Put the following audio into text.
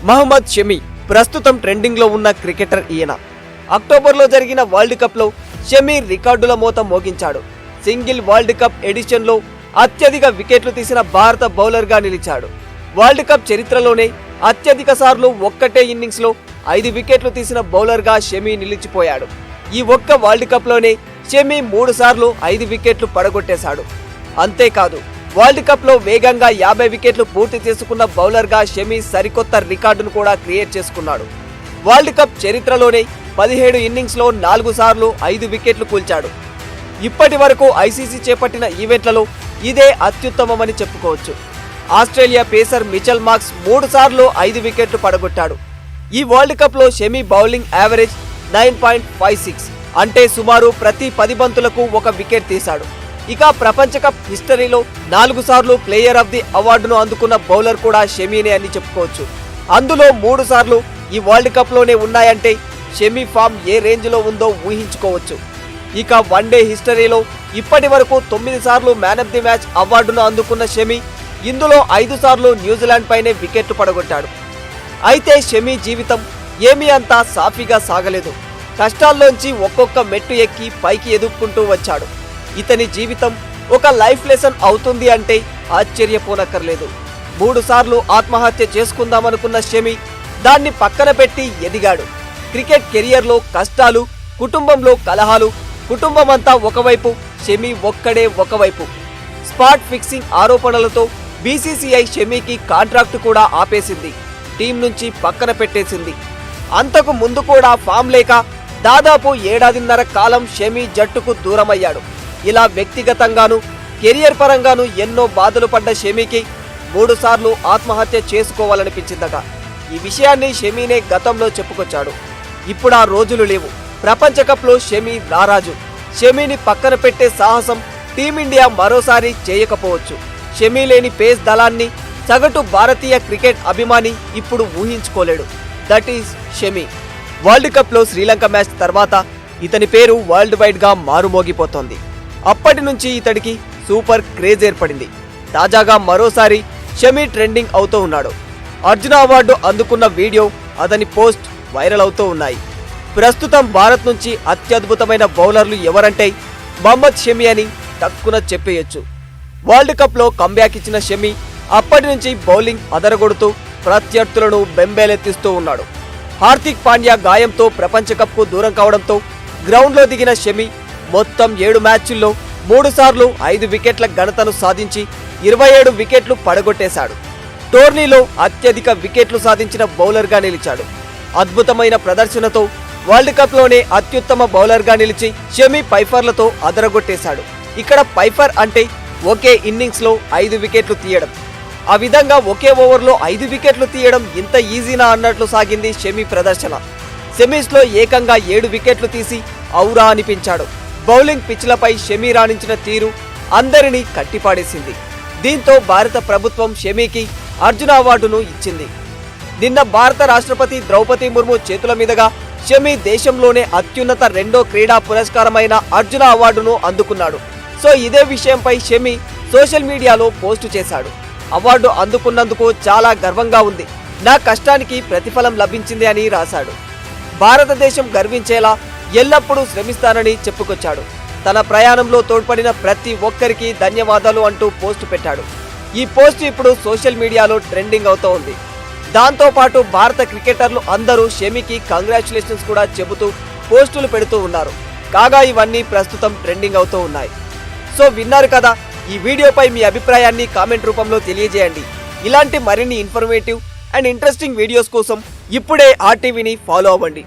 మహమ్మద్ షమి ప్రస్తుతం ట్రెండింగ్ లో ఉన్న క్రికెటర్ ఈయన. అక్టోబర్లో జరిగిన వరల్డ్ కప్ లో షమి రికార్డుల మోత మోగించాడు. సింగిల్ వరల్డ్ కప్ ఎడిషన్ లో అత్యధిక వికెట్లు తీసిన భారత బౌలర్ గా నిలిచాడు. వరల్డ్ కప్ చరిత్రలోనే అత్యధిక సార్లు ఒక్కటే ఇన్నింగ్స్ లో 5 వికెట్లు తీసిన బౌలర్ గా షమి నిలిచిపోయాడు. ఈ ఒక్క వరల్డ్ కప్ లోనే షమి 3 సార్లు 5 వికెట్లు పడగొట్టేశాడు. అంతేకాదు వరల్డ్ కప్ లో వేగంగా 50 వికెట్లు పూర్తి చేసుకున్న బౌలర్ గా షమి సరికొత్త రికార్డును కూడా క్రియేట్ చేసుకున్నాడు. వరల్డ్ కప్ చరిత్రలోనే 17 ఇన్నింగ్స్ లో 4 సార్లు 5 వికెట్లు కూల్చాడు. ఇప్పటి వరకు ఐసీసీ చేపట్టిన ఈవెంట్లలో ఇదే అత్యుత్తమమని చెప్పుకోవచ్చు. ఆస్ట్రేలియా పేసర్ మిచెల్ మార్క్స్ 3 సార్లు 5 వికెట్లు పడగొట్టాడు. ఈ వరల్డ్ కప్ లో షమి బౌలింగ్ యావరేజ్ 9.56 అంటే సుమారు ప్రతి 10 బంతులకు 1 వికెట్ తీశాడు. ఇక ప్రపంచ కప్ హిస్టరీలో 4 సార్లు ప్లేయర్ ఆఫ్ ది అవార్డును అందుకున్న బౌలర్ కూడా షమీనే అని చెప్పుకోవచ్చు. అందులో 3 సార్లు ఈ వరల్డ్ కప్ లోనే ఉన్నాయంటే షమి ఫామ్ ఏ రేంజ్ లో ఉందో ఊహించుకోవచ్చు. ఇక వన్డే హిస్టరీలో ఇప్పటి వరకు 9 సార్లు మ్యాన్ ఆఫ్ ది మ్యాచ్ అవార్డును అందుకున్న షమి ఇందులో 5 సార్లు న్యూజిలాండ్ పైనే వికెట్లు పడగొట్టాడు. అయితే షమి జీవితం ఏమీ అంతా సాఫీగా సాగలేదు. కష్టాల్లోంచి ఒక్కొక్క మెట్టు ఎక్కి పైకి ఎదుక్కుంటూ వచ్చాడు. ఇతని జీవితం ఒక లైఫ్ లెసన్ అవుతుంది అంటే ఆశ్చర్యపోనక్కర్లేదు. 3 సార్లు ఆత్మహత్య చేసుకుందామనుకున్న షమి దాన్ని పక్కన పెట్టి ఎదిగాడు. క్రికెట్ కెరియర్లో కష్టాలు, కుటుంబంలో కలహాలు, కుటుంబమంతా ఒకవైపు, షమి ఒక్కడే ఒకవైపు. స్పాట్ ఫిక్సింగ్ ఆరోపణలతో బీసీసీఐ షమికి కాంట్రాక్టు కూడా ఆపేసింది. టీం నుంచి పక్కన పెట్టేసింది. అంతకు ముందు కూడా ఫామ్ లేక దాదాపు 7.5 కాలం షమి జట్టుకు దూరమయ్యాడు. ఇలా వ్యక్తిగతంగాను కెరియర్ పరంగాను ఎన్నో బాధలు పడ్డ షమికి 3 సార్లు ఆత్మహత్య చేసుకోవాలనిపించిందట. ఈ విషయాన్ని షమీనే గతంలో చెప్పుకొచ్చాడు. ఇప్పుడు ఆ రోజులు లేవు. ప్రపంచ కప్ లో షమి నారాజు. షమీని పక్కన పెట్టే సాహసం టీమిండియా మరోసారి చేయకపోవచ్చు. షమి లేని పేస్ దళాన్ని సగటు భారతీయ క్రికెట్ అభిమాని ఇప్పుడు ఊహించుకోలేడు. That is Shami. World cup లో శ్రీలంక మ్యాచ్ తర్వాత ఇతని పేరు వరల్డ్ వైడ్ గా మారుమోగిపోతోంది. అప్పటి నుంచి ఇతడికి సూపర్ క్రేజ్ ఏర్పడింది. తాజాగా మరోసారి షమి ట్రెండింగ్ అవుతూ ఉన్నాడు. అర్జున అవార్డు అందుకున్న వీడియో, అతని పోస్ట్ వైరల్ అవుతూ ఉన్నాయి. ప్రస్తుతం భారత్ నుంచి అత్యద్భుతమైన బౌలర్లు ఎవరంటే మహమ్మద్ షమి అని తక్కువ చెప్పేయొచ్చు. వరల్డ్ కప్ లో కంబ్యాక్ ఇచ్చిన షమి అప్పటి నుంచి బౌలింగ్ అదరగొడుతూ ప్రత్యర్థులను బెంబేలెత్తిస్తూ ఉన్నాడు. హార్దిక్ పాండ్యా గాయంతో ప్రపంచ కప్ కు దూరం కావడంతో గ్రౌండ్ లో దిగిన షమి మొత్తం 7 మ్యాచ్ల్లో 3 సార్లు 5 వికెట్ల ఘనతను సాధించి 27 వికెట్లు పడగొట్టేశాడు. టోర్నీలో అత్యధిక వికెట్లు సాధించిన బౌలర్ గా నిలిచాడు. అద్భుతమైన ప్రదర్శనతో వరల్డ్ కప్ లోనే అత్యుత్తమ బౌలర్ గా నిలిచి షమి పైఫర్లతో అదరగొట్టేశాడు. ఇక్కడ పైఫర్ అంటే ఒకే ఇన్నింగ్స్ లో 5 వికెట్లు తీయడం. ఆ విధంగా ఒకే ఓవర్లో 5 వికెట్లు తీయడం ఇంత ఈజీనా అన్నట్లు సాగింది షమి ప్రదర్శన. సెమీస్ లో ఏకంగా 7 వికెట్లు తీసి ఔరా అనిపించాడు. బౌలింగ్ పిచ్లపై షమి రాణించిన తీరు అందరినీ కట్టిపాడేసింది. దీంతో భారత ప్రభుత్వం షమికి అర్జున అవార్డును ఇచ్చింది. నిన్న భారత రాష్ట్రపతి ద్రౌపది ముర్ము చేతుల మీదుగా షమి దేశంలోనే అత్యున్నత 2వ క్రీడా పురస్కారమైన అర్జున అవార్డును అందుకున్నాడు. సో ఇదే విషయంపై షమి సోషల్ మీడియాలో పోస్టు చేశాడు. అవార్డు అందుకున్నందుకు చాలా గర్వంగా ఉంది. నా కష్టానికి ప్రతిఫలం లభించింది అని రాశాడు. భారతదేశం గర్వించేలా ఎల్లప్పుడూ శ్రమిస్తానని చెప్పుకొచ్చాడు. తన ప్రయాణంలో తోడ్పడిన ప్రతి ఒక్కరికి ధన్యవాదాలు అంటూ పోస్టు పెట్టాడు. ఈ పోస్టు ఇప్పుడు సోషల్ మీడియాలో ట్రెండింగ్ అవుతూ ఉంది. దాంతో పాటు భారత క్రికెటర్లు అందరూ షమికి కంగ్రాచులేషన్స్ కూడా చెబుతూ పోస్టులు పెడుతూ ఉన్నారు. కాగా ఇవన్నీ ప్రస్తుతం ట్రెండింగ్ అవుతూ ఉన్నాయి. సో విన్నారు కదా, ఈ వీడియోపై మీ అభిప్రాయాన్ని కామెంట్ రూపంలో తెలియజేయండి. ఇలాంటి మరిన్ని ఇన్ఫర్మేటివ్ అండ్ ఇంట్రెస్టింగ్ వీడియోస్ కోసం ఇప్పుడే ఆర్టీవీని ఫాలో అవ్వండి.